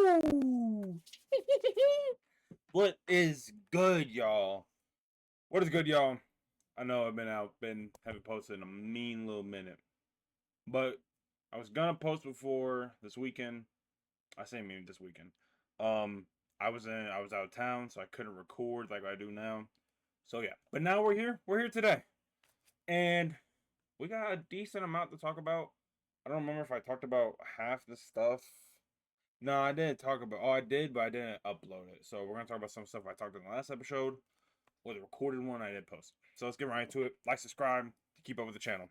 Woo! What is good, y'all? What is good, y'all? I know I've haven't posted in a mean little minute, but I was gonna post before this weekend. I say mean this weekend. Um, I was out of town, so I couldn't record like I do now. So yeah, but now we're here. We're here today, and we got a decent amount to talk about. I don't remember if I talked about half the stuff. No, I didn't talk about. Oh, I did, but I didn't upload it. So we're gonna talk about some stuff I talked in the last episode, or the recorded one I did post. So let's get right into it. Like, subscribe to keep up with the channel.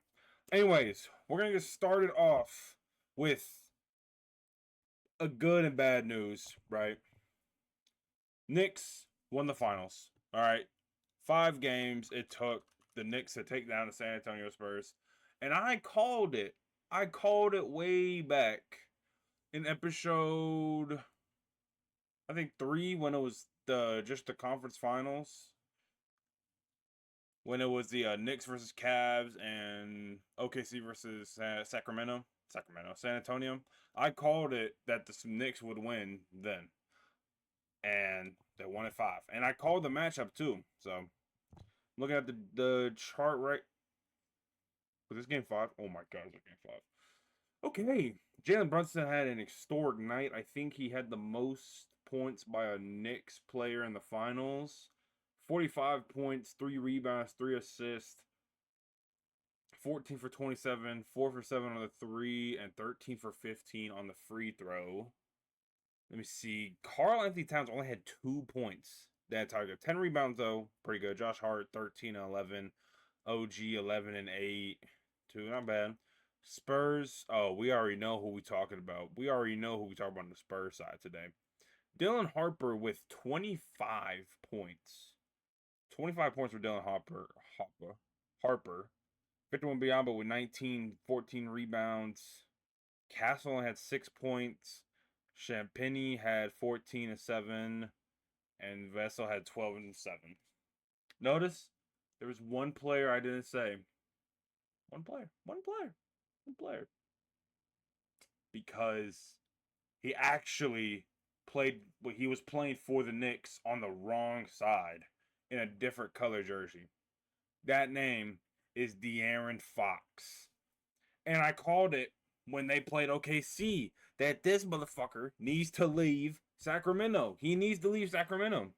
Anyways, we're gonna get started off with a good and bad news, right? Knicks won the finals. All right, 5 games it took the Knicks to take down the San Antonio Spurs, and I called it. I called it way back in episode I think 3 when it was the conference finals. When it was the Knicks versus Cavs and OKC versus San Antonio. I called it that the Knicks would win then, and they won at 5. And I called the matchup too. So looking at the chart right. Was this game 5? Oh my god, is it game 5? Okay. Jalen Brunson had an historic night. I think he had the most points by a Knicks player in the finals. 45 points, 3 rebounds, 3 assists, 14 for 27, 4 for 7 on the 3, and 13 for 15 on the free throw. Let me see. Karl-Anthony Towns only had 2 points that entire game. 10 rebounds, though. Pretty good. Josh Hart, 13 and 11. OG, 11 and 8. 2, not bad. Spurs. Oh, we already know who we talking about. We already know who we talking about on the Spurs side today. Dylan Harper with 25 points. 25 points for Dylan Harper. 51 Biombo with 19, 14 rebounds. Castle only had 6 points. Champagny had 14 and 7. And Vessel had 12 and 7. Notice there was one player I didn't say. One player. Because he actually he was playing for the Knicks on the wrong side in a different color jersey. That name is De'Aaron Fox. And I called it when they played OKC that this motherfucker needs to leave Sacramento. He needs to leave Sacramento.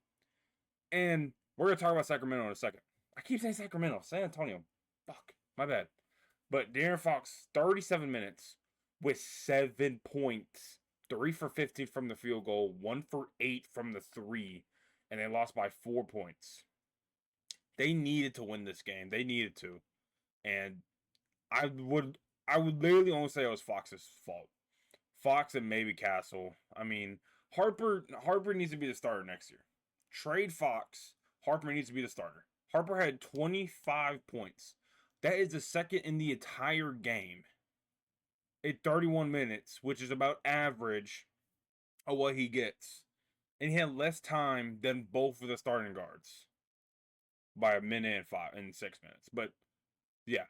And we're going to talk about Sacramento in a second. I keep saying Sacramento. San Antonio. Fuck. My bad. But De'Aaron Fox, 37 minutes with 7 points. 3 for 15 from the field goal. 1 for 8 from the 3. And they lost by 4 points. They needed to win this game. They needed to. And I would literally only say it was Fox's fault. Fox and maybe Castle. I mean, Harper needs to be the starter next year. Trade Fox. Harper needs to be the starter. Harper had 25 points. That is the second in the entire game at 31 minutes, which is about average of what he gets. And he had less time than both of the starting guards by a minute and 6 minutes. But yeah,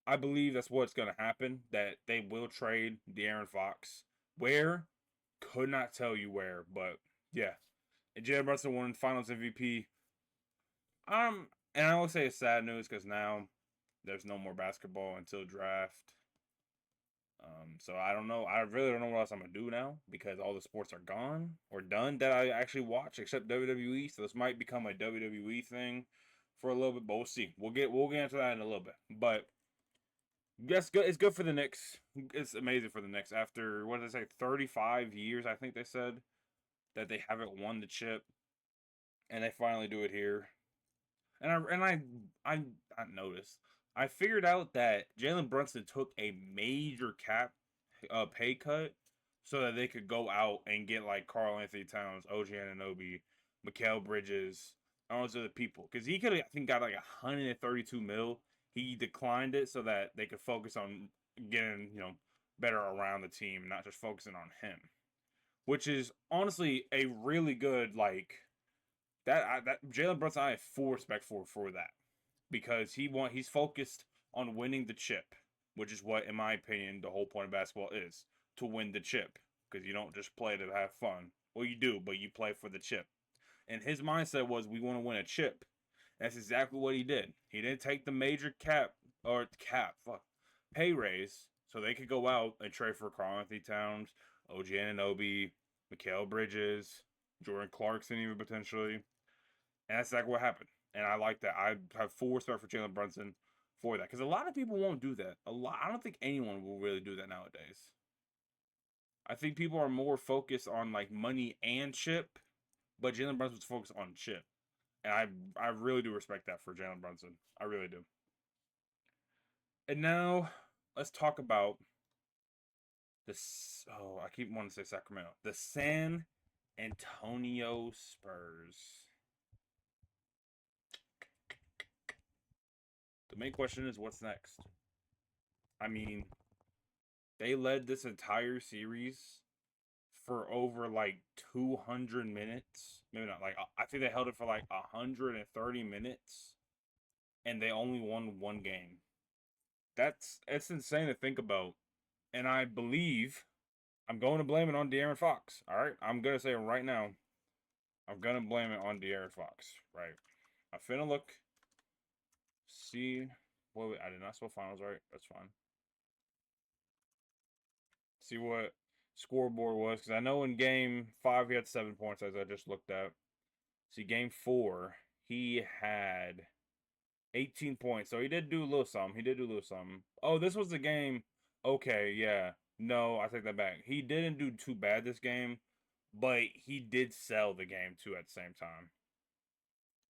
I believe that's what's going to happen, that they will trade De'Aaron Fox. Where? Could not tell you where, but yeah. And Jalen Brunson won Finals MVP. And I will say it's sad news because now there's no more basketball until draft. So I don't know. I really don't know what else I'm going to do now because all the sports are gone or done that I actually watch except WWE. So this might become a WWE thing for a little bit, but we'll see. We'll get into that in a little bit. But yes, good. It's good for the Knicks. It's amazing for the Knicks. After, what did they say, 35 years, I think they said, that they haven't won the chip. And they finally do it here. And I noticed. I figured out that Jalen Brunson took a major pay cut so that they could go out and get like Karl-Anthony Towns, OG Anunoby, Mikal Bridges, all those other people. Because he could have, I think, got like 132 mil. He declined it so that they could focus on getting, better around the team, not just focusing on him. Which is honestly a really good, like, that Jalen Brunson, I have full respect for that. Because he's focused on winning the chip, which is what, in my opinion, the whole point of basketball is, to win the chip. because you don't just play to have fun. Well, you do, but you play for the chip. And his mindset was, we want to win a chip. That's exactly what he did. He didn't take the major pay raise so they could go out and trade for Karl-Anthony Towns, OG Anunoby, Mikal Bridges, Jordan Clarkson even potentially. And that's exactly what happened. And I like that. I have full respect for Jalen Brunson for that. Because a lot of people won't do that. I don't think anyone will really do that nowadays. I think people are more focused on like money and chip, but Jalen Brunson was focused on chip. And I really do respect that for Jalen Brunson. I really do. And now let's talk about this. Oh, I keep wanting to say Sacramento. The San Antonio Spurs. The main question is, what's next? I mean, they led this entire series for over like 200 minutes. Maybe not. Like, I think they held it for like 130 minutes, and they only won one game. It's insane to think about. And I believe I'm going to blame it on De'Aaron Fox. All right, I'm gonna say it right now. I'm gonna blame it on De'Aaron Fox. Right. I'm finna look. See. Wait, I did not spell finals right. That's fine. See what scoreboard was, because I know in game 5 he had 7 points, as I just looked at. See, game 4 he had 18 points, so he did do a little something. He did do a little something. Oh, this was the game. Okay, yeah. No, I take that back. He didn't do too bad this game, but he did sell the game too at the same time.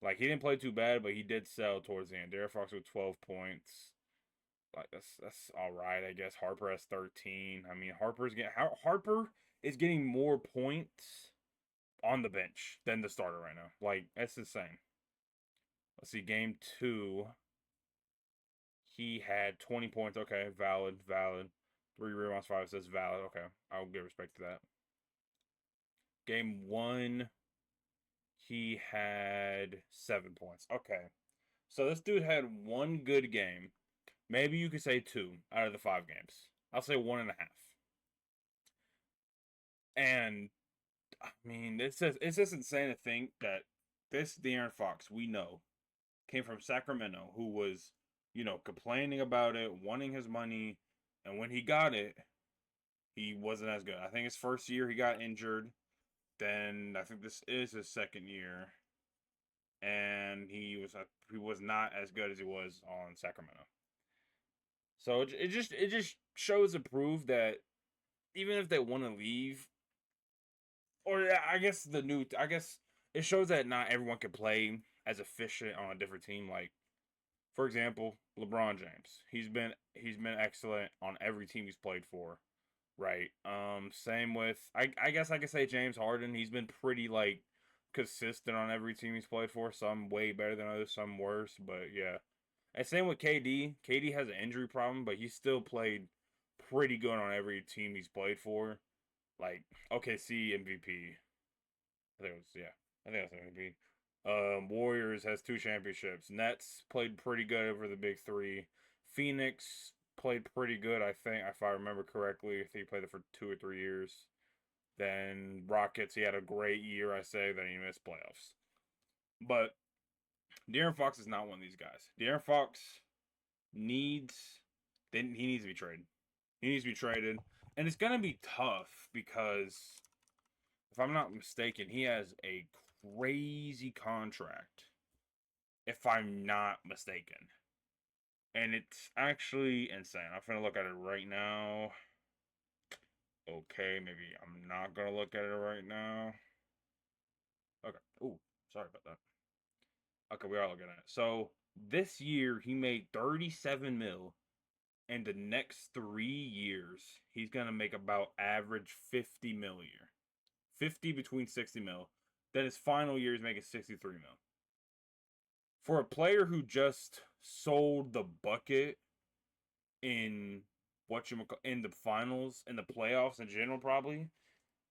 Like, he didn't play too bad, but he did sell towards the end. De'Aaron Fox with 12 points. Like, that's all right, I guess. Harper has 13. I mean, Harper is getting more points on the bench than the starter right now. Like, that's insane. Let's see, game 2, he had 20 points. Okay, valid. 3 rebounds, 5 assists, valid. Okay, I'll give respect to that. Game 1, he had 7 points. Okay, so this dude had one good game. Maybe you could say 2 out of the 5 games. I'll say 1.5. And I mean, it's just insane to think that this De'Aaron Fox we know came from Sacramento, who was, complaining about it, wanting his money, and when he got it, he wasn't as good. I think his first year he got injured. Then I think this is his second year, and he was not as good as he was on Sacramento. So it just shows to prove that even if they want to leave, or I guess it shows that not everyone can play as efficient on a different team. Like, for example, LeBron James. He's been excellent on every team he's played for. Right. Same with I guess I could say James Harden. He's been pretty like consistent on every team he's played for. Some way better than others, some worse. But yeah. And same with KD. KD has an injury problem, but he still played pretty good on every team he's played for. Like OKC MVP. I think it was yeah. I think that's MVP. Warriors has 2 championships. Nets played pretty good over the big 3. Phoenix played pretty good, I think, if I remember correctly. I think he played it for 2 or 3 years. Then Rockets, he had a great year, I say. Then he missed playoffs. But De'Aaron Fox is not one of these guys. De'Aaron Fox needs he needs to be traded. He needs to be traded. And it's gonna be tough because if I'm not mistaken, he has a crazy contract. If I'm not mistaken. And it's actually insane. I'm gonna look at it right now. Okay, maybe I'm not gonna look at it right now. Okay. Ooh, sorry about that. Okay, we are looking at it. So this year he made 37 mil, and the next 3 years he's gonna make about average 50 mil a year. 50 between 60 mil. Then his final year he's making 63 mil. For a player who just sold the bucket in in the finals, in the playoffs in general, probably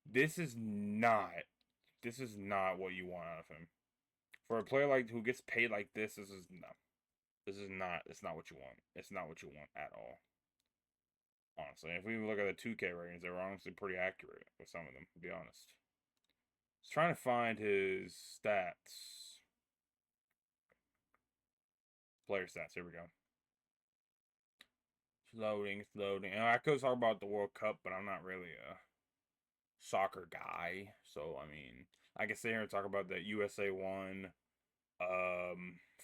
this is not what you want out of him. For a player like who gets paid like this is no. This is not. It's not what you want. It's not what you want at all. Honestly, if we look at the 2K ratings, they were honestly pretty accurate with some of them, to be honest. I was trying to find his stats. Player stats. Here we go. It's loading. It's loading. And I could talk about the World Cup, but I'm not really a soccer guy. So, I mean, I can sit here and talk about that USA won,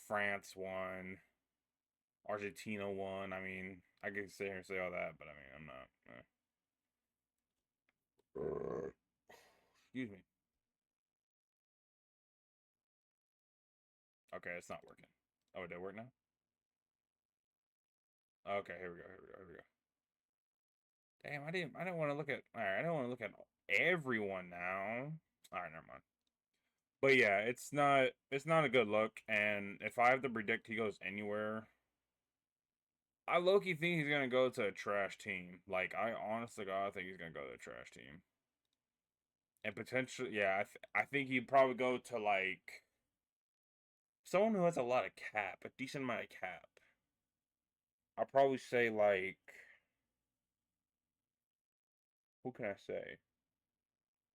France won, Argentina won. I mean, I could sit here and say all that, but I mean, I'm not. Excuse me. Okay, it's not working. Oh, it did work now? Okay, here we go. Here we go. Here we go. Damn, I didn't want to look at. All right, I don't want to look at everyone now. All right, never mind. But yeah, it's not a good look. And if I have to predict he goes anywhere, I low-key think he's gonna go to a trash team. Like I honestly, God, I think he's gonna go to a trash team. And potentially, yeah, I think he'd probably go to like someone who has a lot of cap, a decent amount of cap. I'll probably say like, who can I say? I'm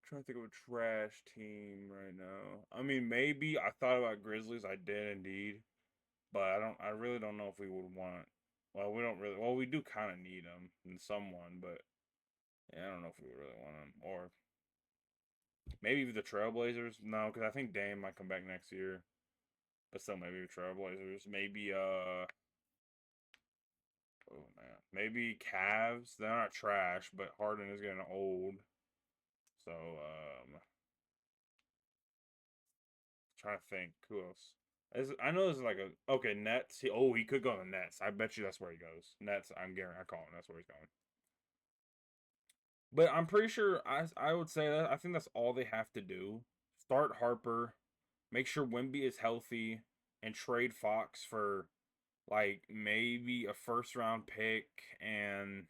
trying to think of a trash team right now. I mean, maybe I thought about Grizzlies. I did indeed, but I don't. I really don't know if we would want. Well, we don't really. Well, we do kind of need them in someone, but yeah, I don't know if we really want them. Or maybe the Trailblazers. No, because I think Dame might come back next year. But still, maybe the Trailblazers. Maybe oh man, maybe Cavs. They're not trash, but Harden is getting old. So trying to think who else. I know there's like a okay Nets. He could go to Nets. I bet you that's where he goes. Nets. I'm guaranteed. I call him. That's where he's going. But I'm pretty sure I would say that I think that's all they have to do. Start Harper, make sure Wemby is healthy, and trade Fox for like maybe a first round pick and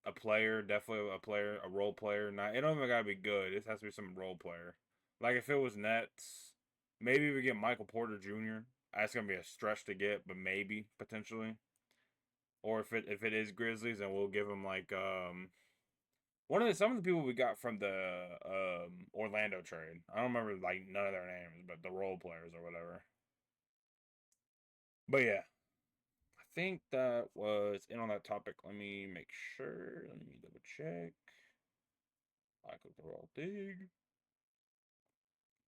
a player, definitely a player, a role player. Not it don't even gotta be good. It has to be some role player. Like if it was Nets, maybe we get Michael Porter Jr. That's gonna be a stretch to get, but maybe potentially. Or if it is Grizzlies, then we'll give them like some of the people we got from the Orlando trade. I don't remember like none of their names, but the role players or whatever. But yeah, I think that was it on that topic. Let me make sure. Let me double check. I could throw all dig.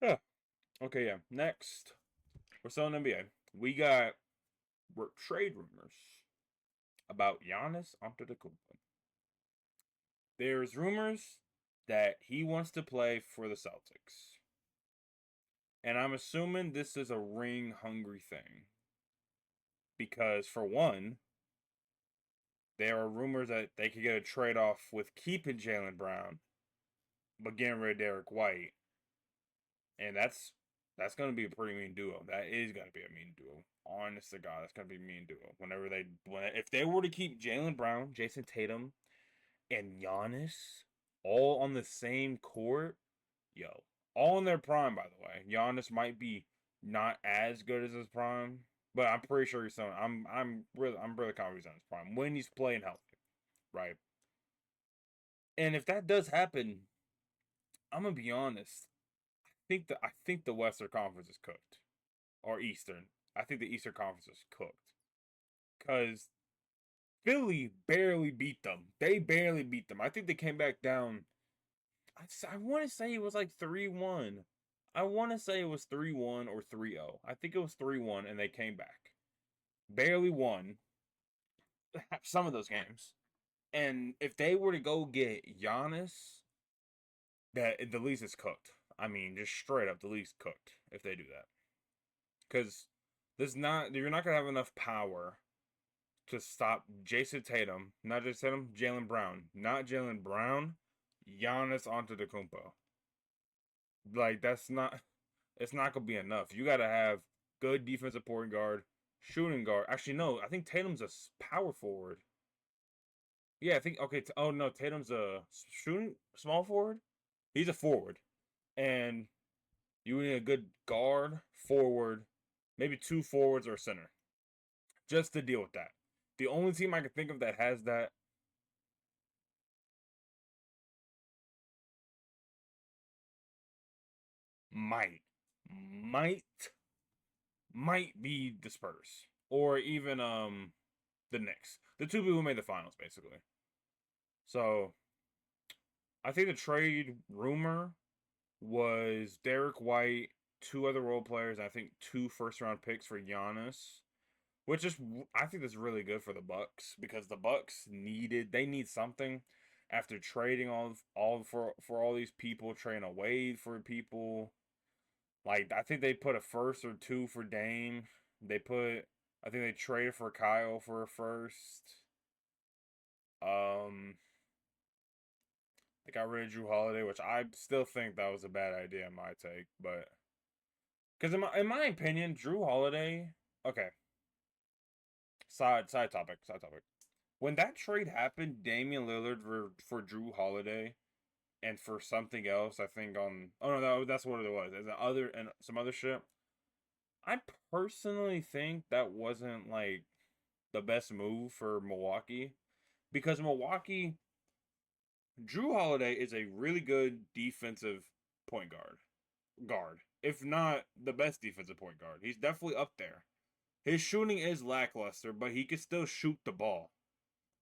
Yeah. Okay, yeah. Next, we're selling NBA. We got trade rumors about Giannis Antetokounmpo. There's rumors that he wants to play for the Celtics. And I'm assuming this is a ring hungry thing. Because for one, there are rumors that they could get a trade off with keeping Jaylen Brown, but getting rid of Derek White. And that's gonna be a pretty mean duo. That is gonna be a mean duo. Honest to God, that's gonna be a mean duo. If they were to keep Jaylen Brown, Jason Tatum, and Giannis all on the same court, yo, all in their prime. By the way, Giannis might be not as good as his prime, but I'm pretty sure he's on. I'm really confident he's on his prime when he's playing healthy, right? And if that does happen, I'm gonna be honest. I think the Western Conference is cooked, or Eastern. I think the Eastern Conference is cooked because Philly barely beat them. They barely beat them. I think they came back down. I want to say it was like 3-1. I want to say it was 3-1 or 3-0. I think it was 3-1 and they came back. Barely won some of those games. And if they were to go get Giannis, that the least is cooked. I mean, just straight up, the least cooked if they do that. Because you're not gonna have enough power to stop Jason Tatum, not just Tatum, Jaylen Brown, not Jaylen Brown, Giannis Antetokounmpo. Like it's not gonna be enough. You gotta have good defensive point guard, shooting guard. Actually, no, I think Tatum's a power forward. Yeah, I think okay. Oh no, Tatum's a shooting small forward. He's a forward, and you need a good guard, forward, maybe two forwards or a center, just to deal with that. The only team I can think of that has that might, might, might be the Spurs or even the Knicks. The two people who made the finals, basically. So I think the trade rumor was Derek White, two other role players, I think two first round picks for Giannis, which is I think that's really good for the Bucks because the Bucks they need something after trading all for all these people, trading away for people. Like I think they put a first or two for Dame. I think they traded for Kyle for a first. Um they got rid of Drew Holiday, which I still think that was a bad idea in my take, but because in my opinion, Drew Holiday. Okay, side topic. When that trade happened, Damian Lillard for Drew Holiday and for something else, I think on oh no that's what it was. As other and some other shit. I personally think that wasn't like the best move for Milwaukee because Milwaukee Drew Holiday is a really good defensive point guard, if not the best defensive point guard. He's definitely up there. His shooting is lackluster, but he can still shoot the ball.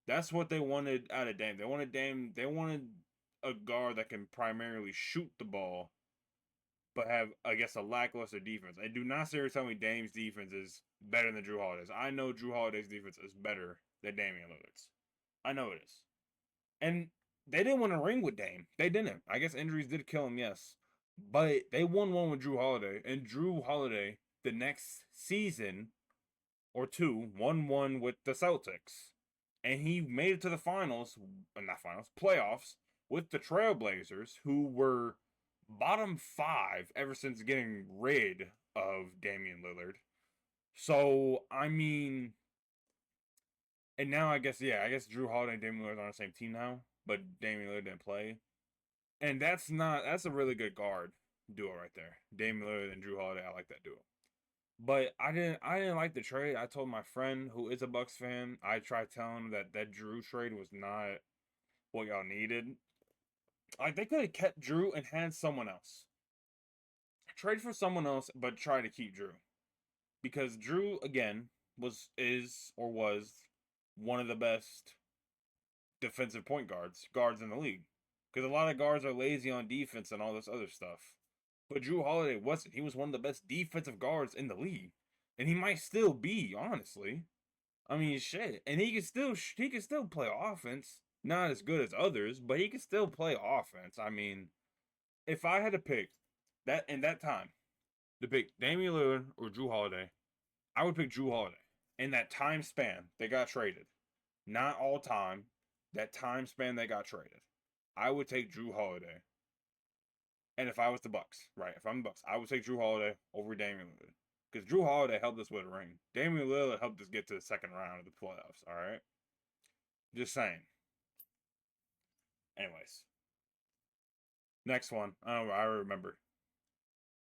That's what they wanted out of Dame. They wanted a guard that can primarily shoot the ball, but have, I guess, a lackluster defense. And do not seriously tell me Dame's defense is better than Drew Holiday's. I know Drew Holiday's defense is better than Damian Lillard's. I know it is. And they didn't win a ring with Dame. They didn't. I guess injuries did kill him, yes. But they won one with Drew Holiday. And Drew Holiday, the next season or two, won one with the Celtics. And he made it to the finals, not finals, playoffs, with the Trailblazers, who were bottom five ever since getting rid of Damian Lillard. So, I mean, and now I guess Drew Holiday and Damian Lillard are on the same team now, but Damian Lillard didn't play. And that's a really good guard duo right there. Damian Lillard and Drew Holiday, I like that duo. But I didn't like the trade. I told my friend who is a Bucks fan, I tried telling him that Drew trade was not what y'all needed. Like they could have kept Drew and had someone else. Trade for someone else, but try to keep Drew. Because Drew, again, was one of the best defensive guards in the league. Because a lot of guards are lazy on defense and all this other stuff. But Drew Holiday wasn't. He was one of the best defensive guards in the league. And he might still be, honestly. I mean, shit. And he can still play offense. Not as good as others, but he can still play offense. I mean, if I had to pick that in that time to pick Damian Lillard or Drew Holiday, I would pick Drew Holiday. In that time span they got traded. Not all time. That time span they got traded. I would take Drew Holiday. And if I was the Bucks, right? If I'm the Bucks, I would take Drew Holiday over Damian Lillard. Because Drew Holiday helped us with a ring. Damian Lillard helped us get to the second round of the playoffs, alright? Just saying. Anyways. Next one. I remember.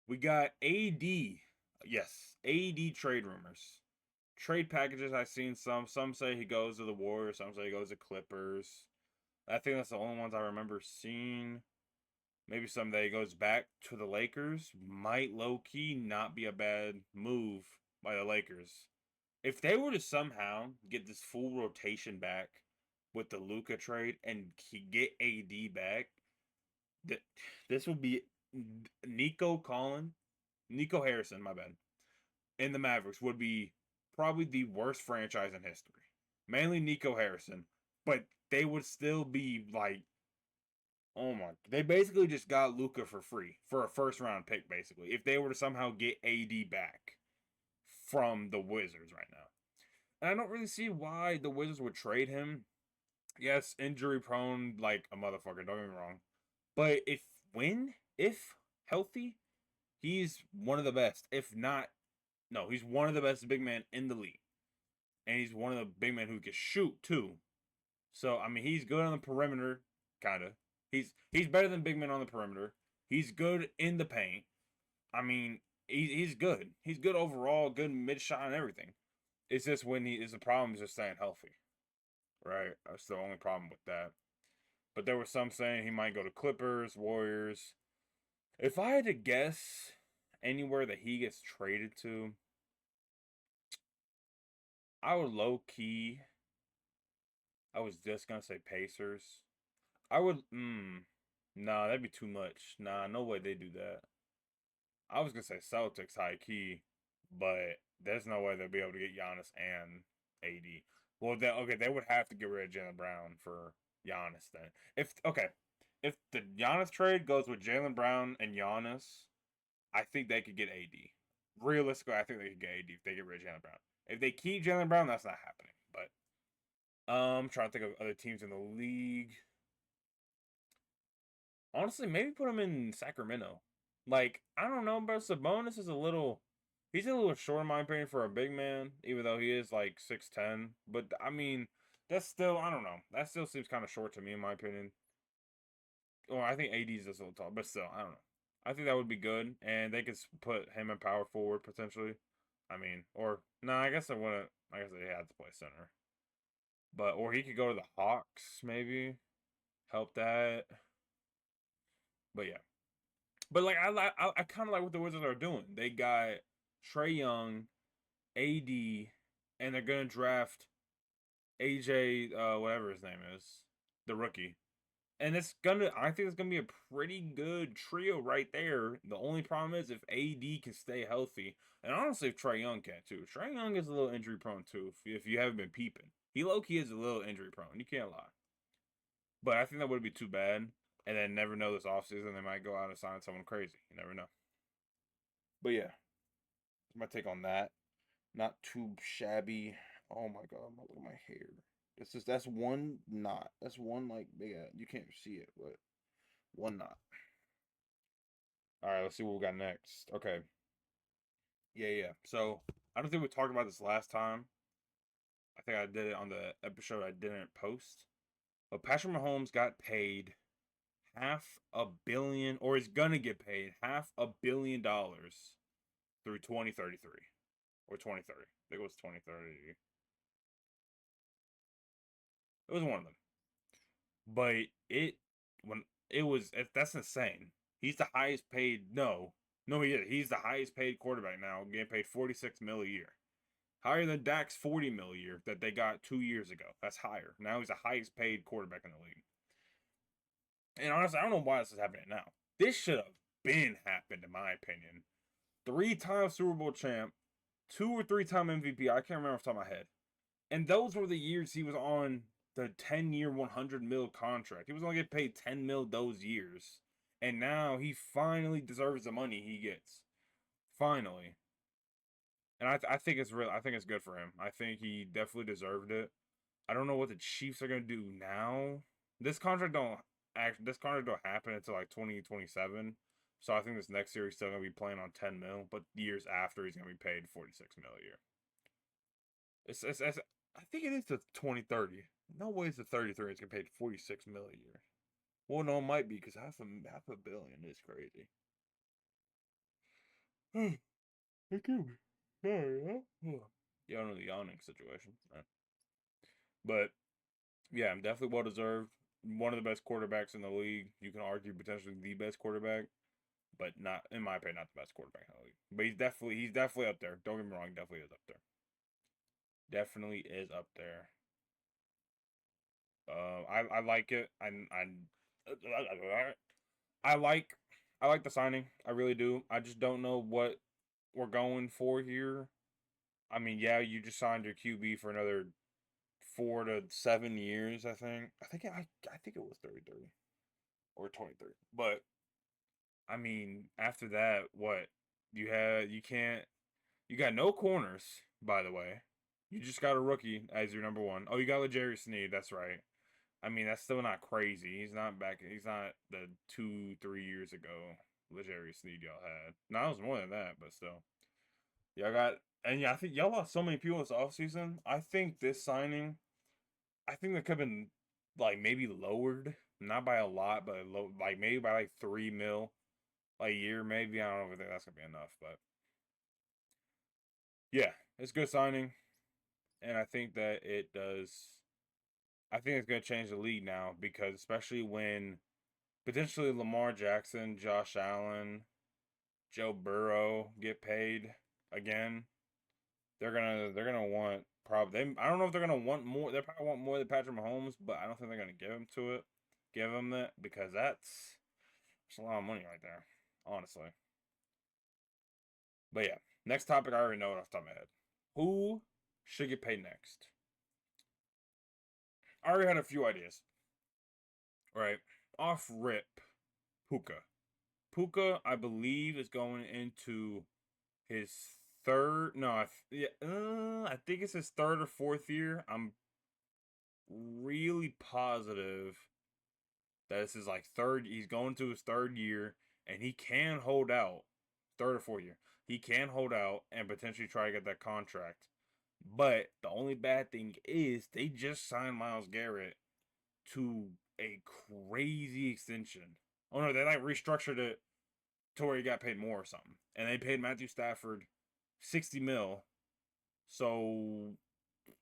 We got AD. Yes, AD trade rumors. Trade packages I've seen some. Some say he goes to the Warriors. Some say he goes to Clippers. I think that's the only ones I remember seeing. Maybe someday he goes back to the Lakers. Might low-key not be a bad move by the Lakers. If they were to somehow get this full rotation back with the Luka trade and get AD back, this would be Nico Harrison, my bad, and the Mavericks would be probably the worst franchise in history. Mainly Nico Harrison, but they would still be like, oh my, they basically just got Luka for free for a first round pick, basically, if they were to somehow get AD back from the Wizards right now. And I don't really see why the Wizards would trade him. Yes, injury prone like a motherfucker, don't get me wrong. But if healthy, he's one of the best. If not, no, he's one of the best big men in the league. And he's one of the big men who can shoot too. So I mean he's good on the perimeter, kinda. He's better than big men on the perimeter. He's good in the paint. I mean, he's good. He's good overall, good mid shot and everything. It's just when he is the problem is just staying healthy, right? That's the only problem with that. But there was some saying he might go to Clippers, Warriors. If I had to guess anywhere that he gets traded to, I would low key. I was just gonna say Pacers. I would. Nah, that'd be too much. Nah, no way they do that. I was gonna say Celtics high key, but there's no way they'll be able to get Giannis and AD. Well, they would have to get rid of Jaylen Brown for Giannis then. If the Giannis trade goes with Jaylen Brown and Giannis, I think they could get AD. Realistically, I think they could get AD if they get rid of Jaylen Brown. If they keep Jaylen Brown, that's not happening. But I'm trying to think of other teams in the league. Honestly, maybe put him in Sacramento. Like, I don't know, bro. Sabonis is he's a little short in my opinion for a big man, even though he is like 6'10". But I mean, that's still, I don't know. That still seems kind of short to me in my opinion. Well, I think AD is just a little tall, but still, I don't know. I think that would be good, and they could put him in power forward potentially. I mean, or no, I guess I wouldn't. I guess they had to play center, but or he could go to the Hawks maybe, help that. But yeah, but like I kind of like what the Wizards are doing. They got Trae Young, AD, and they're gonna draft AJ, whatever his name is, the rookie. And I think it's gonna be a pretty good trio right there. The only problem is if AD can stay healthy, and honestly, if Trae Young can too. Trae Young is a little injury prone too. If you haven't been peeping, he low key is a little injury prone. You can't lie. But I think that would be too bad. And then never know this offseason, they might go out and sign someone crazy. You never know. But yeah, that's my take on that. Not too shabby. Oh my god, look at my hair. That's one knot. That's one like big. You can't see it, but one knot. All right, let's see what we got next. Okay. Yeah. So I don't think we talked about this last time. I think I did it on the episode I didn't post. But Patrick Mahomes got paid $500 million, or is gonna get paid $500 million through 2033 or 2030. I think it was 2030. It was one of them. But when it was that's insane. He's the highest paid. No, he is. He's the highest paid quarterback now, getting paid 46 mil a year, higher than Dak's 40 mil a year that they got 2 years ago. That's higher. Now he's the highest paid quarterback in the league. And honestly, I don't know why this is happening now. This should have been happened, in my opinion. 3-time Super Bowl champ, 2 or 3-time MVP. I can't remember off the top of my head. And those were the years he was on the 10-year, 100 mil contract. He was only getting paid 10 mil those years. And now he finally deserves the money he gets. Finally. And I think it's real. I think it's good for him. I think he definitely deserved it. I don't know what the Chiefs are gonna do now. This contract don't happen until like 2027. So I think this next year he's still gonna be playing on 10 mil, but years after he's gonna be paid 46 mil a year. It's I think it is the 2030. No way it's the 33. It's gonna pay 46 mil a year. Well, no, it might be because half a billion is crazy. I can't. Sorry, huh? Yeah, I know the yawning situation. But yeah, I'm definitely well deserved. One of the best quarterbacks in the league. You can argue potentially the best quarterback, but not in my opinion, not the best quarterback in the league. But he's definitely up there. Don't get me wrong, definitely is up there. Definitely is up there. I like it. I like I like the signing. I really do. I just don't know what we're going for here. I mean, yeah, you just signed your QB for another 4 to 7 years. I think it was 33 or 23. But I mean, after that, what you got no corners. By the way, you just got a rookie as your number one. Oh, you got L'Jarius Sneed. That's right. I mean, that's still not crazy. He's not back. He's not the 2, 3 years ago L'Jarius Sneed y'all had. No, it was more than that, but still. Y'all got, and yeah, I think y'all lost so many people this offseason. I think this signing, I think that could have been like maybe lowered, not by a lot, but like maybe by like 3 mil a year, maybe. I don't know if that's gonna be enough, but yeah, it's good signing. and I think that it does. I think it's going to change the league now because especially when potentially Lamar Jackson, Josh Allen, Joe Burrow get paid again, they're gonna want probably. I don't know if they're gonna want more. They probably want more than Patrick Mahomes, but I don't think they're gonna give him that because that's a lot of money right there, honestly. But yeah, next topic I already know it off the top of my head. Who should get paid next? I already had a few ideas. Right, off rip, Puka. Puka, I believe, is going into his third. No, I think it's his third or fourth year. I'm really positive that this is like third. He's going to his third year, and he can hold out. Third or fourth year, he can hold out and potentially try to get that contract. But the only bad thing is they just signed Myles Garrett to a crazy extension. Oh no, they like restructured it to where he got paid more or something, and they paid Matthew Stafford 60 mil. So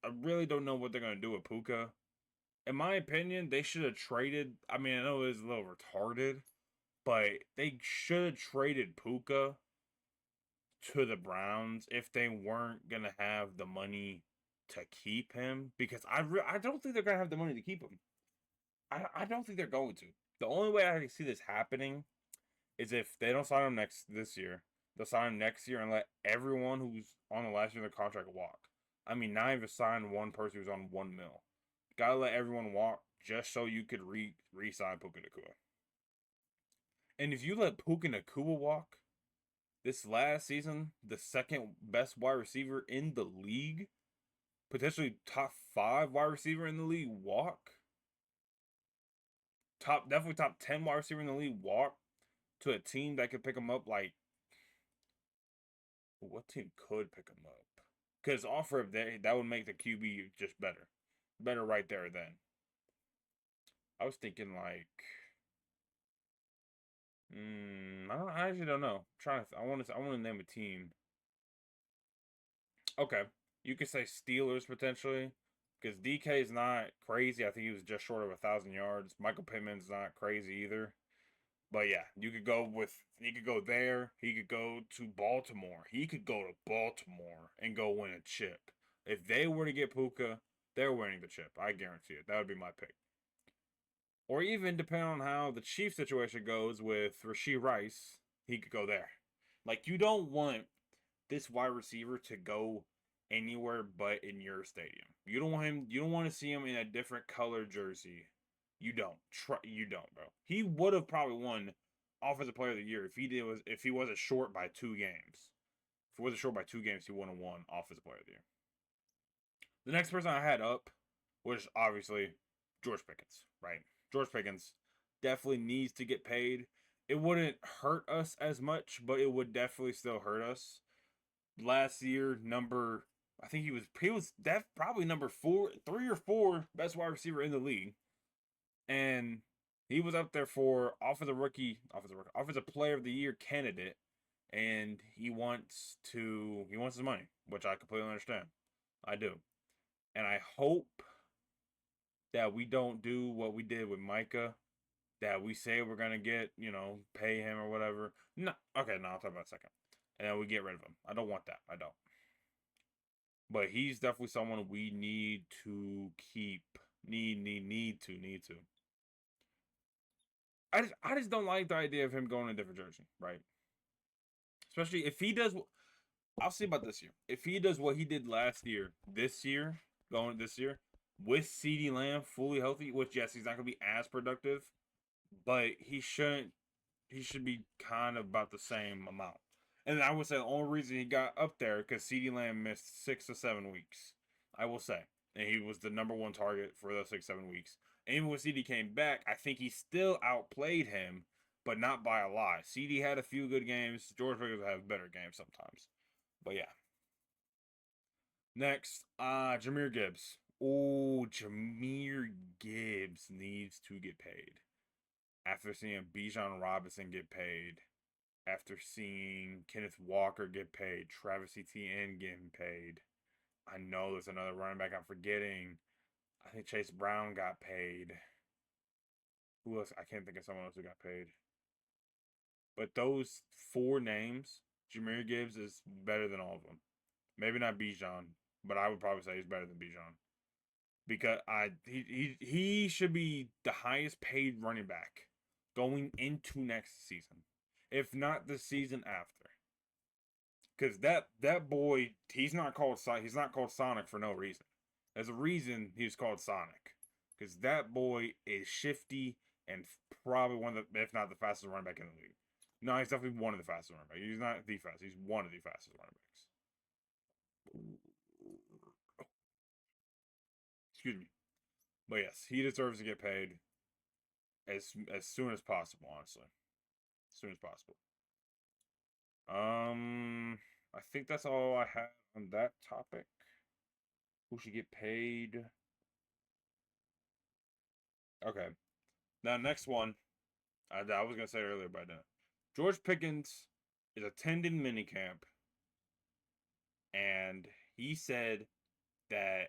I really don't know what they're gonna do with Puka. In my opinion, they should have traded. I mean, I know it's a little retarded, but they should have traded Puka to the Browns if they weren't gonna have the money to keep him. Because I don't think they're gonna have the money to keep him. I don't think they're going to. The only way I can see this happening is if they don't sign him this year. They'll sign him next year and let everyone who's on the last year of the contract walk. I mean, not even sign one person who's on 1 mil. Gotta let everyone walk just so you could re-sign Puka Nacua. And if you let Puka Nacua walk this last season, the second best wide receiver in the league, potentially top 5 wide receiver in the league, walk. Definitely top 10 wide receiver in the league, walk to a team that could pick him up. Like, what team could pick him up? Because offer that would make the QB just better right there then. I was thinking like, I actually don't know. I want to name a team. Okay, you could say Steelers potentially, because DK is not crazy. I think he was just short of 1,000 yards. Michael Pittman's not crazy either. But yeah, he could go there. He could go to Baltimore. He could go to Baltimore and go win a chip. If they were to get Puka, they're winning the chip. I guarantee it. That would be my pick. Or even depending on how the Chiefs situation goes with Rashee Rice, he could go there. Like you don't want this wide receiver to go anywhere but in your stadium. You don't want him. You don't want to see him in a different color jersey. You don't. You don't, bro. He would have probably won Offensive Player of the Year if he wasn't short by 2 games. If he wasn't short by 2 games, he would have won Offensive Player of the Year. The next person I had up was obviously George Pickens, right? George Pickens definitely needs to get paid. It wouldn't hurt us as much, but it would definitely still hurt us. Last year, I think he was probably number 3 or 4 best wide receiver in the league, and he was up there for offensive player of the year candidate, and he wants his money, which I completely understand. I do, and I hope that we don't do what we did with Micah, that we say we're gonna pay him or whatever. No, okay, no, I'll talk about it a second, and then we get rid of him. I don't want that. I don't. But he's definitely someone we need to keep. Need to. I just don't like the idea of him going to a different jersey, right? Especially if he does. I'll see about this year. If he does what he did last year, going this year, with CeeDee Lamb fully healthy, which yes, he's not gonna be as productive, but he shouldn't. He should be kind of about the same amount. And I would say the only reason he got up there because CeeDee Lamb missed 6 to 7 weeks. I will say, and he was the number 1 target for those 6 7 weeks. And even when CeeDee came back, I think he still outplayed him, but not by a lot. CeeDee had a few good games. George Pickens have better games sometimes. But yeah. Next, Jahmyr Gibbs. Oh, Jahmyr Gibbs needs to get paid. After seeing Bijan Robinson get paid, after seeing Kenneth Walker get paid, Travis Etienne getting paid, I know there's another running back I'm forgetting. I think Chase Brown got paid. Who else? I can't think of someone else who got paid. But those four names, Jameer Gibbs is better than all of them. Maybe not Bijan, but I would probably say he's better than Bijan because he should be the highest paid running back going into next season, if not the season after. Because that boy, he's not called Sonic for no reason. There's a reason he's called Sonic, because that boy is shifty and probably one of the, if not the fastest running back in the league. No, he's definitely one of the fastest running backs. He's not the fastest. He's one of the fastest running backs. Excuse me. But yes, he deserves to get paid as soon as possible. Honestly, as soon as possible. I think that's all I have on that topic. Who should get paid? Okay. Now, next one, I was gonna say earlier, but no. George Pickens is attending minicamp, and he said that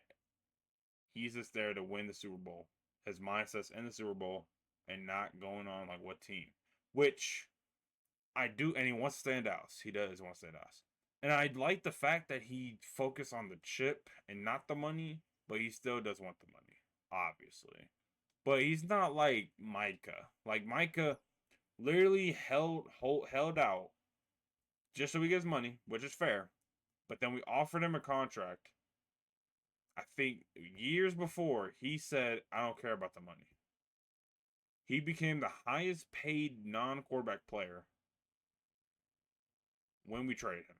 he's just there to win the Super Bowl. His mindset's in the Super Bowl and not going on like what team. Which I do, and he wants to stay in Dallas. He does want to stay in Dallas. And I like the fact that he focused on the chip and not the money, but he still does want the money, obviously. But he's not like Micah. Like Micah literally held out just so he gets money, which is fair. But then we offered him a contract. I think years before he said, "I don't care about the money." He became the highest paid non-quarterback player when we traded him.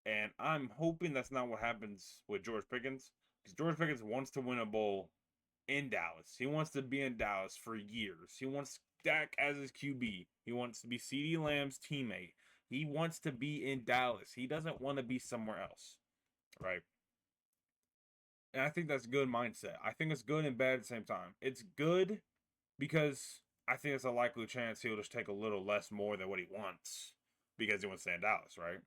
And I'm hoping that's not what happens with George Pickens, because George Pickens wants to win a bowl in Dallas. He wants to be in Dallas for years. He wants Dak as his QB. He wants to be CeeDee Lamb's teammate. He wants to be in Dallas. He doesn't want to be somewhere else, right? And I think that's a good mindset. I think it's good and bad at the same time. It's good because I think it's a likely chance he'll just take a little less more than what he wants because he wants to stay in Dallas, right?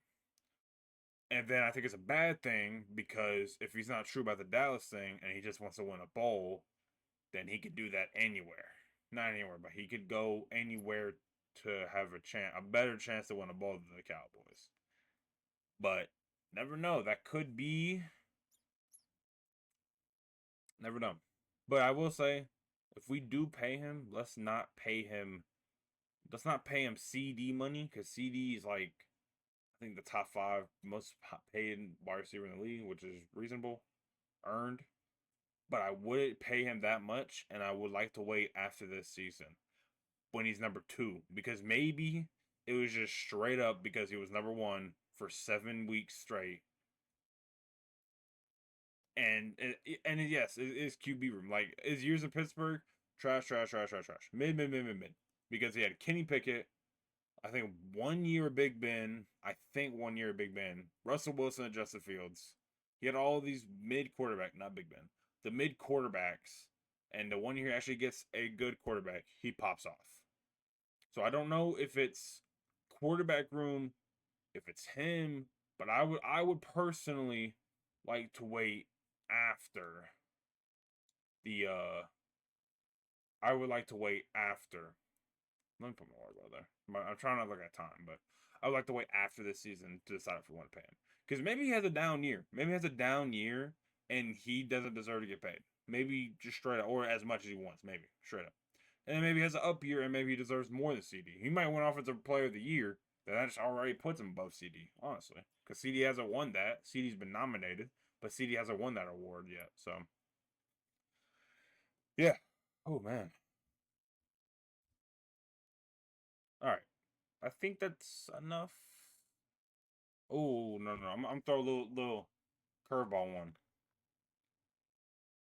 And then I think it's a bad thing because if he's not true about the Dallas thing and he just wants to win a bowl, then he could do that anywhere. Not anywhere, but he could go anywhere to have a better chance to win a bowl than the Cowboys. But never know. That could be. Never know. But I will say, if we do pay him, let's not pay him. Let's not pay him CD money because CD is like I think the top 5 most paid wide receiver in the league, which is reasonable, earned. But I wouldn't pay him that much, and I would like to wait after this season when he's number 2, because maybe it was just straight up because he was number 1 for 7 weeks straight. And yes, it is QB room. Like his years in Pittsburgh, trash, trash, trash, trash, trash, mid. Because he had Kenny Pickett, I think 1 year of Big Ben. I think 1 year of Big Ben. Russell Wilson and Justin Fields. He had all these mid quarterback, not Big Ben, the mid quarterbacks. And the 1 year he actually gets a good quarterback, he pops off. So I don't know if it's quarterback room, if it's him, but I would personally like to wait after the I would like to wait after. Let me put my water there. I'm trying not to look at time, but I would like to wait after this season to decide if we want to pay him. Because maybe he has a down year. Maybe he has a down year and he doesn't deserve to get paid. Maybe just straight up, or as much as he wants. Maybe straight up. And then maybe he has an up year and maybe he deserves more than CD. He might win Offensive Player of the Year. That just already puts him above CD, honestly. Because CD hasn't won that. CD's been nominated, but CD hasn't won that award yet. So, yeah. Oh, man. All right. I think that's enough. Oh, no. I'm throwing a little curveball one.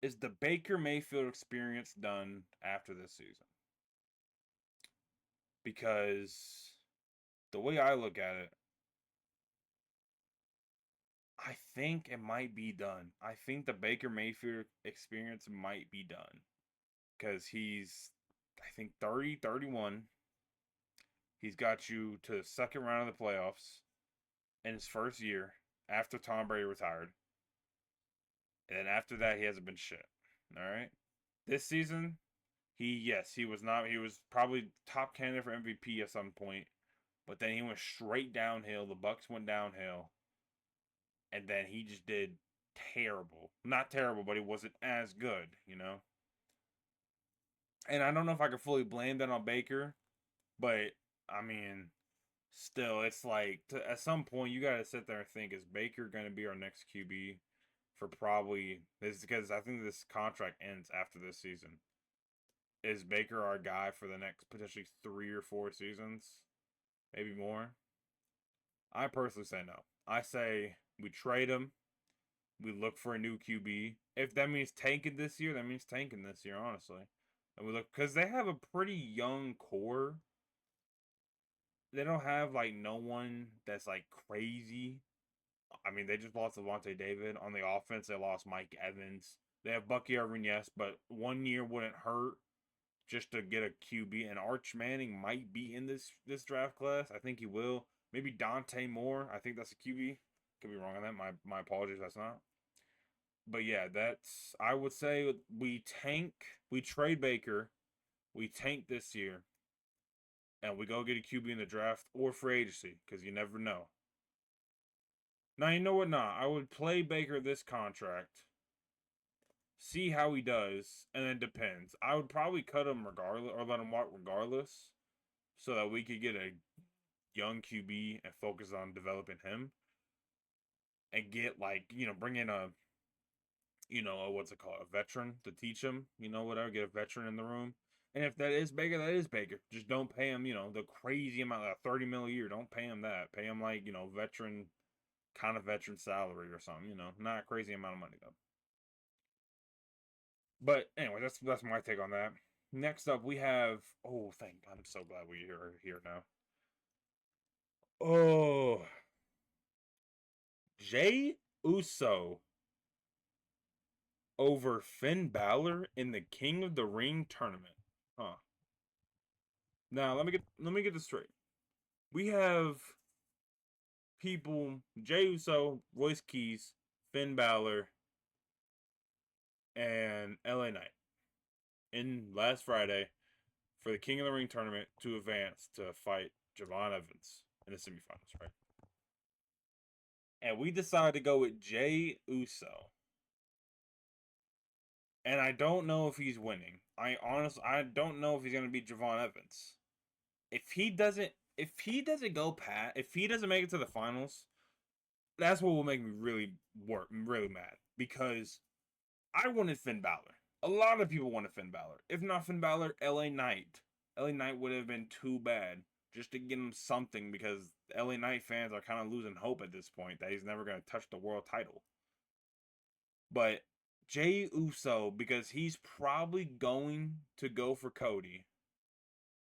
Is the Baker Mayfield experience done after this season? Because the way I look at it, I think it might be done. I think the Baker Mayfield experience might be done. Because he's, I think, 30, 31. He's got you to the second round of the playoffs in his first year. after Tom Brady retired. And after that, he hasn't been shit. All right. This season, he was not. He was probably top candidate for MVP at some point, but then he went straight downhill. The Bucks went downhill, and then he just did terrible. Not terrible, but he wasn't as good, you know. And I don't know if I could fully blame that on Baker, but I mean, still, it's like at some point you got to sit there and think: is Baker going to be our next QB for probably this? Because I think this contract ends after this season. Is Baker our guy for the next potentially 3 or 4 seasons, maybe more? I personally say no. I say we trade him. We look for a new QB. If that means tanking this year, that means tanking this year, honestly. And we look because they have a pretty young core. They don't have like no one that's like crazy. I mean, they just lost Devontae David on the offense. They lost Mike Evans. They have Bucky Irvin, yes, but 1 year wouldn't hurt just to get a QB. And Arch Manning might be in this draft class. I think he will. Maybe Dante Moore. I think that's a QB. Could be wrong on that. My apologies. That's not. But yeah, that's I would say we tank. We trade Baker. We tank this year, and we go get a QB in the draft or free agency because you never know. Now you know what? Nah, I would play Baker this contract, see how he does, and then depends. I would probably cut him regardless or let him walk regardless, so that we could get a young QB and focus on developing him, and get like bring in a what's it called, a veteran to teach him, whatever, get a veteran in the room. And if that is Baker, that is Baker. Just don't pay him, the crazy amount, like 30 mil a year. Don't pay him that. Pay him like, veteran, kind of veteran salary or something, not a crazy amount of money though. But anyway, that's my take on that. Next up, we have, oh, I'm so glad we're here now. Oh, Jay Uso over Finn Balor in the King of the Ring tournament. Huh. Now let me get this straight. We have people: Jey Uso, Royce Keys, Finn Balor, and LA Knight in last Friday for the King of the Ring tournament to advance to fight Javon Evans in the semifinals, right? And we decided to go with Jey Uso. And I don't know if he's winning. I don't know if he's gonna beat Javon Evans. If he doesn't go past, if he doesn't make it to the finals, that's what will make me really mad, because I wanted Finn Balor. A lot of people wanted Finn Balor. If not Finn Balor, LA Knight. LA Knight would have been too bad just to get him something, because LA Knight fans are kind of losing hope at this point that he's never going to touch the world title. But Jey Uso, because he's probably going to go for Cody.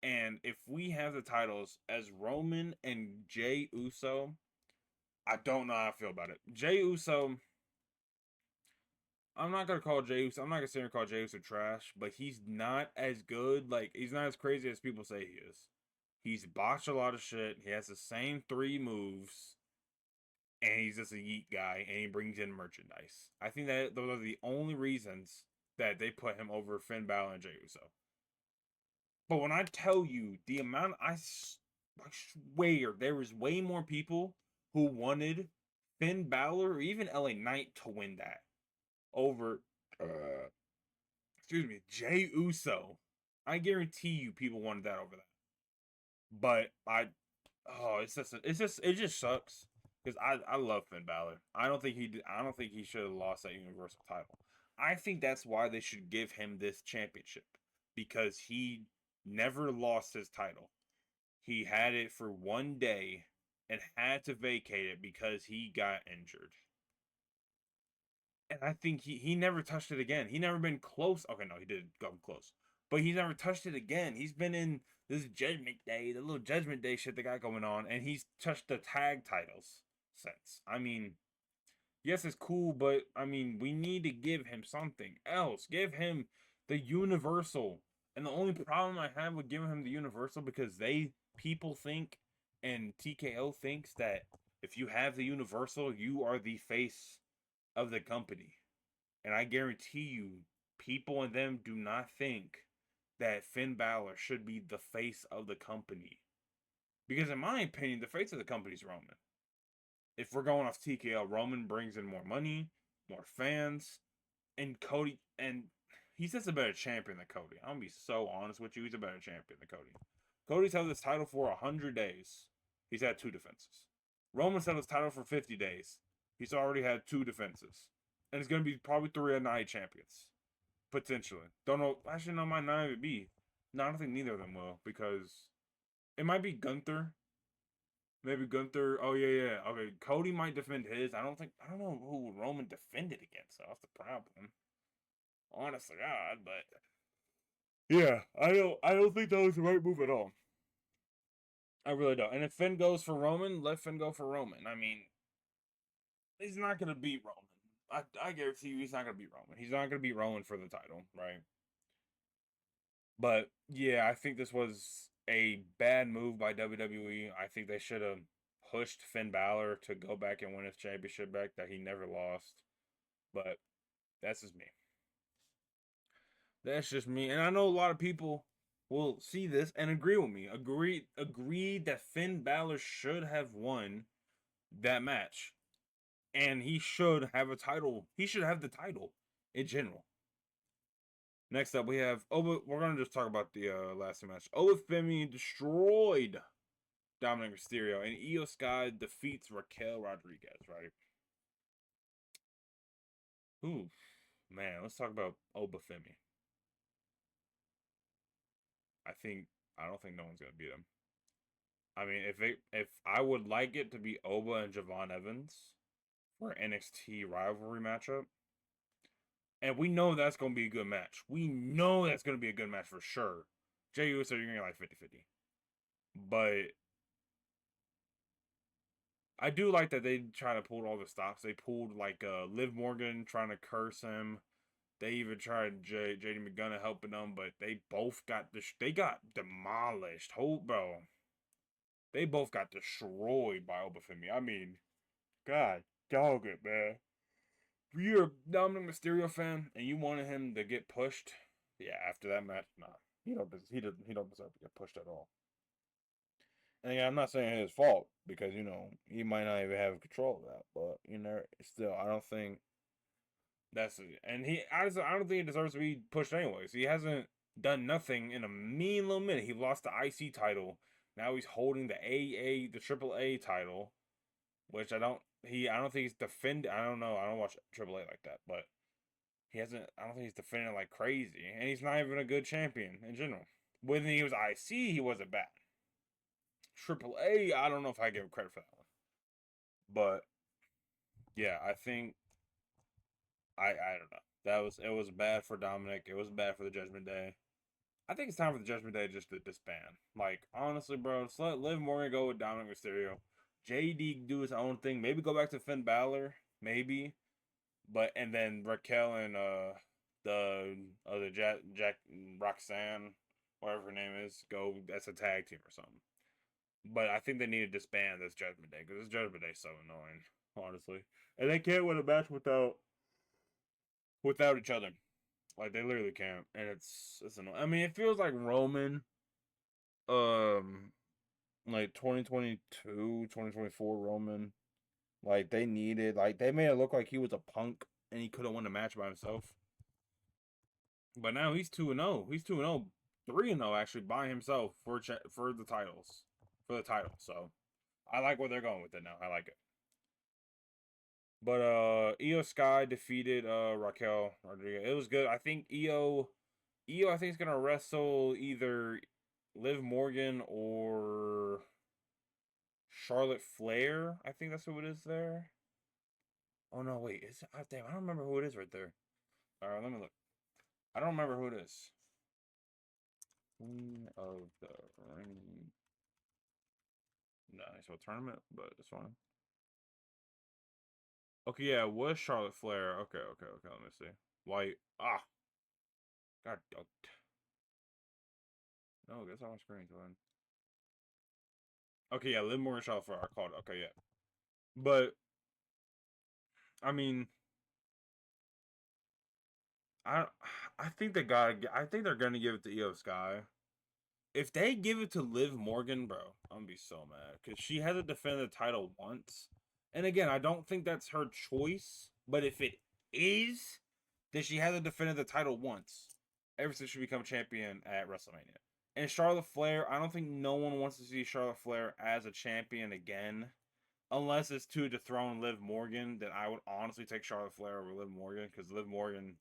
And if we have the titles as Roman and Jey Uso, I don't know how I feel about it. Jey Uso, I'm not gonna call Jey Uso. I'm not gonna sit here and call Jey Uso trash, but he's not as good. Like, he's not as crazy as people say he is. He's botched a lot of shit. He has the same 3 moves, and he's just a yeet guy, and he brings in merchandise. I think that those are the only reasons that they put him over Finn Balor and Jey Uso. But when I tell you the amount, I swear there was way more people who wanted Finn Balor or even LA Knight to win that over, excuse me, Jey Uso. I guarantee you people wanted that over that. But it just sucks because I love Finn Balor. I don't think he should have lost that Universal title. I think that's why they should give him this championship, because he never lost his title. He had it for 1 day and had to vacate it because he got injured. And I think he never touched it again. He never been close. Okay, no, he did go close. But he's never touched it again. He's been in this Judgment Day, the little Judgment Day shit they got going on, and he's touched the tag titles since. I mean, yes, it's cool, but I mean, we need to give him something else. Give him the Universal. And the only problem I have with giving him the Universal, because people think, and TKO thinks, that If you have the Universal, you are the face of the company. And I guarantee you, people in them do not think that Finn Balor should be the face of the company. Because in my opinion, the face of the company is Roman. If we're going off TKO, Roman brings in more money, more fans, and Cody, and he's just a better champion than Cody. I'm gonna be so honest with you, he's a better champion than Cody. Cody's held this title for 100 days. He's had 2 defenses. Roman's held his title for 50 days. He's already had 2 defenses. And it's gonna be probably 3 of night champions. Potentially. Don't know. Actually, no, might not even be. No, I don't think neither of them will, because it might be Gunther. Maybe Gunther. Oh yeah, yeah. Okay, Cody might defend his. I don't know who Roman defended against. So that's the problem. Honest to God, but yeah, I don't think that was the right move at all. I really don't. And if Finn goes for Roman, let Finn go for Roman. I mean, he's not gonna beat Roman. I guarantee you, he's not gonna beat Roman. He's not gonna beat Roman for the title, right? But yeah, I think this was a bad move by WWE. I think they should have pushed Finn Balor to go back and win his championship back that he never lost. But that's just me. That's just me. And I know a lot of people will see this and agree with me. Agree that Finn Balor should have won that match. And he should have a title. He should have the title in general. Next up, we have Oba. We're gonna just talk about the last match. Obafemi destroyed Dominic Mysterio, and Io Sky defeats Raquel Rodriguez. Right? Ooh, man. Let's talk about Obafemi. I don't think no one's gonna beat him. I mean, if I would like it to be Oba and Javon Evans for NXT rivalry matchup, and we know that's gonna be a good match. We know that's gonna be a good match for sure. Jey Uso, you're gonna get like 50-50. But I do like that they try to pull all the stops. They pulled like Liv Morgan trying to curse him. They even tried JD McDonough helping them, but they both got they got demolished. Hold bro, they both got destroyed by Obafemi. I mean, God dog it, man. If you're a Dominic Mysterio fan and you wanted him to get pushed, yeah, after that match, nah, he don't deserve to get pushed at all. And yeah, I'm not saying his fault because he might not even have control of that, but still, I don't think that's it. And he honestly, I don't think he deserves to be pushed anyways. He hasn't done nothing in a mean little minute. He lost the IC title. Now he's holding the the Triple A title, which I don't think he's defended. I don't know. I don't watch Triple A like that, but he hasn't. I don't think he's defending like crazy, and he's not even a good champion in general. When he was IC, he wasn't bad. Triple A, I don't know if I give him credit for that one, but yeah, I think I don't know. It was bad for Dominic. It was bad for the Judgment Day. I think it's time for the Judgment Day just to disband. Like honestly, bro, just let Liv Morgan go with Dominic Mysterio. JD do his own thing. Maybe go back to Finn Balor. Maybe, but and then Raquel and the other Jack Roxanne, whatever her name is, go as a tag team or something. But I think they need to disband this Judgment Day because this Judgment Day is so annoying, honestly. And they can't win a match without each other. Like they literally can't, and it's annoying. I mean, it feels like Roman, um, like 2022, 2024 Roman. Like they made it look like he was a punk and he couldn't win a match by himself. But now he's 2-0. He's 2-0, 3-0 actually by himself for the titles, for the title. So I like where they're going with it now. I like it. But Io Sky defeated Raquel Rodriguez. It was good. I think Io I think is gonna wrestle either Liv Morgan or Charlotte Flair. I think that's who it is there. Oh no, wait, is it, damn, I don't remember who it is right there. Alright, let me look. I don't remember who it is. Queen of the Ring. Nice little tournament, but it's fine. Okay, yeah, it was Charlotte Flair. Okay, let me see. White. Ah, got ducked. No, that's on my screen, Glenn. Okay, yeah, Liv Morgan, Charlotte Flair. I called it. Okay, yeah. But I mean, I I think they got. I think they're gonna give it to Io Sky. If they give it to Liv Morgan, bro, I'm gonna be so mad because she hasn't defended the title once. And again, I don't think that's her choice. But if it is, then she hasn't defended the title once ever since she became champion at WrestleMania. And Charlotte Flair, I don't think no one wants to see Charlotte Flair as a champion again, unless it's to dethrone Liv Morgan. Then I would honestly take Charlotte Flair over Liv Morgan because Liv Morgan,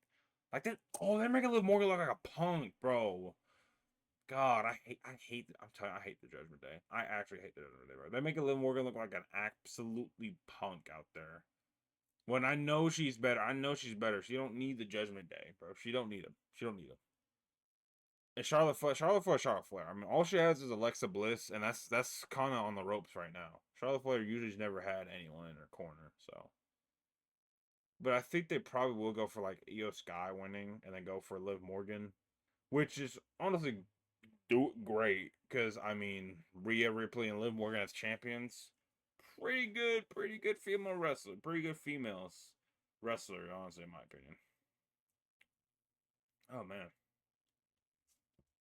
like that. Oh, they're making Liv Morgan look like a punk, bro. God, I'm telling you, I hate the Judgment Day. I actually hate the Judgment Day, bro. They make Liv Morgan look like an absolutely punk out there. When I know she's better, I know she's better. She don't need the Judgment Day, bro. She don't need him. She don't need him. And Charlotte Flair. I mean, all she has is Alexa Bliss, and that's kind of on the ropes right now. Charlotte Flair usually's never had anyone in her corner, so. But I think they probably will go for like Io Sky winning, and then go for Liv Morgan, which is honestly do great because I mean Rhea Ripley and Liv Morgan as champions, pretty good female wrestler, pretty good females wrestler, honestly, in my opinion. Oh man,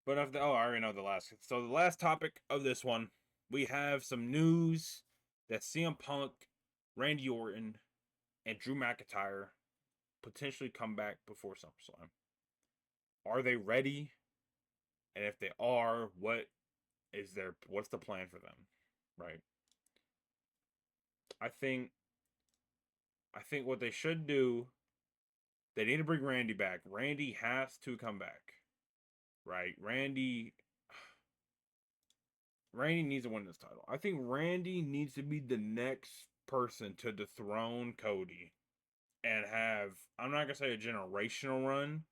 but after I already know the last. So the last topic of this one, we have some news that CM Punk, Randy Orton, and Drew McIntyre potentially come back before SummerSlam. Are they ready? And if they are, what's the plan for them? Right. I think I think what they should do, they need to bring Randy back. Randy has to come back. Right? Randy needs to win this title. I think Randy needs to be the next person to dethrone Cody and have, I'm not gonna say a generational run,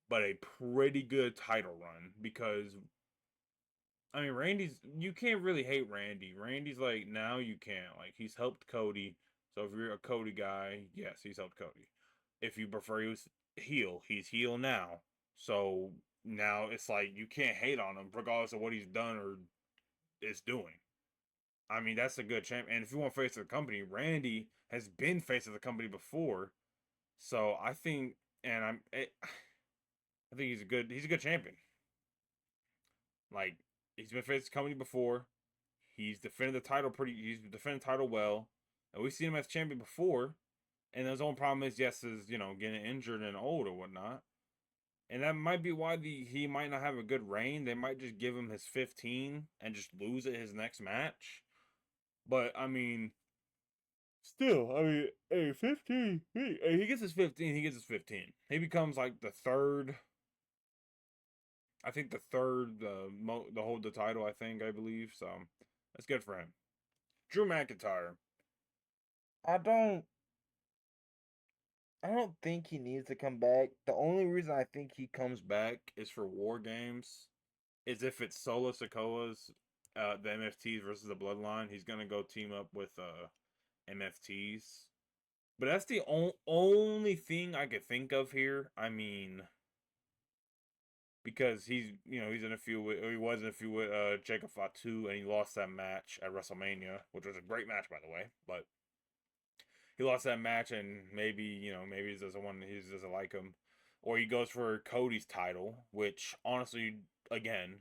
but a pretty good title run because I mean you can't really hate Randy. Randy's like now you can't. Like he's helped Cody. So if you're a Cody guy, yes, he's helped Cody. If you prefer he was heel, he's heel now. So now it's like you can't hate on him regardless of what he's done or is doing. I mean, that's a good champ. And if you want face of the company, Randy has been face of the company before. So I think, and I think he's a good champion. Like he's been face of the company before. He's defended the title he's defended the title well. And we've seen him as champion before. And his only problem is, yes, is, getting injured and old or whatnot. And that might be why he might not have a good reign. They might just give him his 15 and just lose it his next match. But I mean, still, I mean, hey, 15. He gets his 15. He gets his 15. He becomes like the third. I think the third, the hold the title. I believe. So that's good for him. Drew McIntyre. I don't. I don't think he needs to come back. The only reason I think he comes back is for War Games. Is if it's Solo Sokoa's, the MFTs versus the Bloodline, he's gonna go team up with MFTs. But that's the only thing I could think of here. I mean, because he's in a feud with, or he was in a feud with Jacob Fatu, and he lost that match at WrestleMania, which was a great match by the way. But he lost that match, and maybe he doesn't like him, or he goes for Cody's title, again,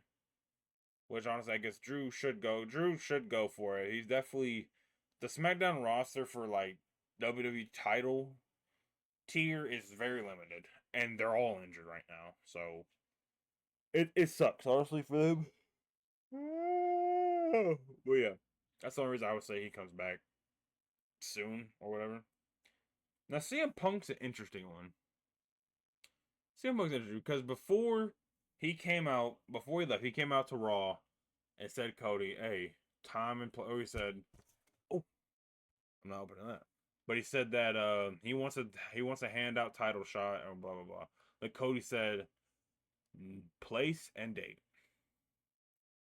which honestly I guess Drew should go. Drew should go for it. He's definitely the SmackDown roster for like WWE title tier is very limited, and they're all injured right now. So it sucks honestly for them. But yeah, that's the only reason I would say he comes back soon or whatever. Now CM Punk's an interesting one. CM Punk's interesting because before he left, he came out to Raw and said, Cody, hey, time and place. Or he said, oh, I'm not opening that. But he said that he wants a handout title shot or blah blah blah. Like Cody said, place and date,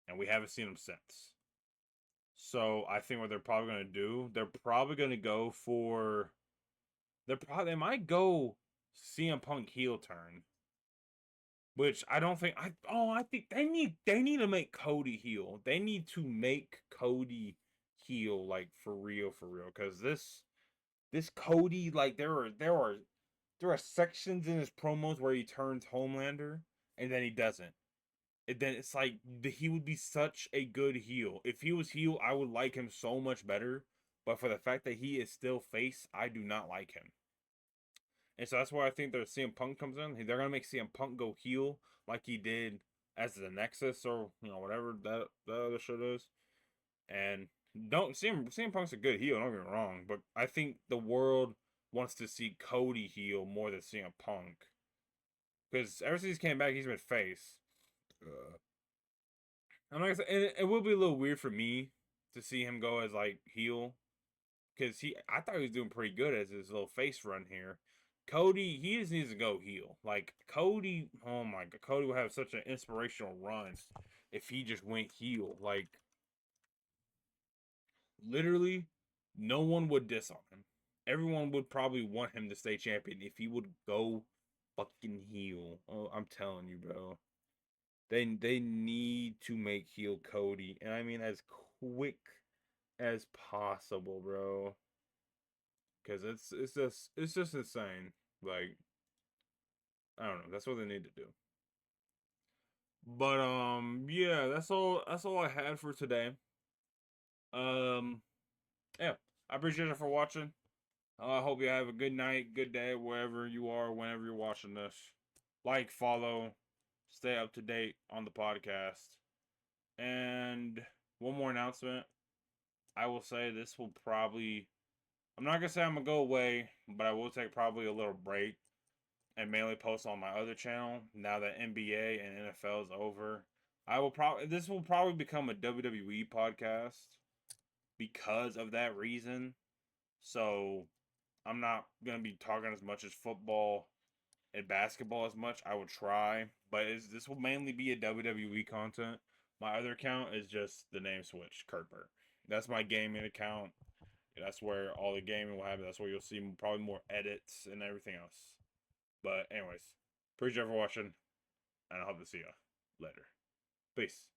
and we haven't seen him since. So I think what they're probably gonna do, they're probably gonna go for, they might go CM Punk heel turn, which I don't think I think they need to make Cody heel. They need to make Cody heel, like for real, because this Cody, like there are sections in his promos where he turns Homelander and then he doesn't. And then it's like he would be such a good heel. If he was heel, I would like him so much better. But for the fact that he is still face, I do not like him. And so that's why I think that CM Punk comes in. They're gonna make CM Punk go heel like he did as the Nexus or whatever that other shit is. And don't CM Punk's a good heel. Don't get me wrong, but I think the world wants to see Cody heel more than CM Punk because ever since he came back, he's been face. I'm not gonna say it will be a little weird for me to see him go as like heel because I thought he was doing pretty good as his little face run here. Cody, he just needs to go heel. Like Cody, oh my god, Cody would have such an inspirational run if he just went heel. Like literally, no one would diss on him. Everyone would probably want him to stay champion if he would go fucking heel. Oh, I'm telling you, bro. They need to make heel Cody, and I mean as quick as possible, bro. Because it's just insane. Like I don't know. That's what they need to do. But yeah, that's all I had for today. Um yeah, I appreciate you for watching. I hope you have a good night, good day, wherever you are, whenever you're watching this. Like, follow, stay up to date on the podcast. And one more announcement. I will say this will probably, I'm not going to say I'm going to go away, but I will take probably a little break and mainly post on my other channel now that NBA and NFL is over. This will probably become a WWE podcast because of that reason. So I'm not gonna be talking as much as football and basketball as much. I would try, but this will mainly be a WWE content. My other account is just the name switch, Kurtbert. That's my gaming account. That's where all the gaming will happen. That's where you'll see probably more edits and everything else. But anyways, appreciate you for watching, and I hope to see you later. Peace.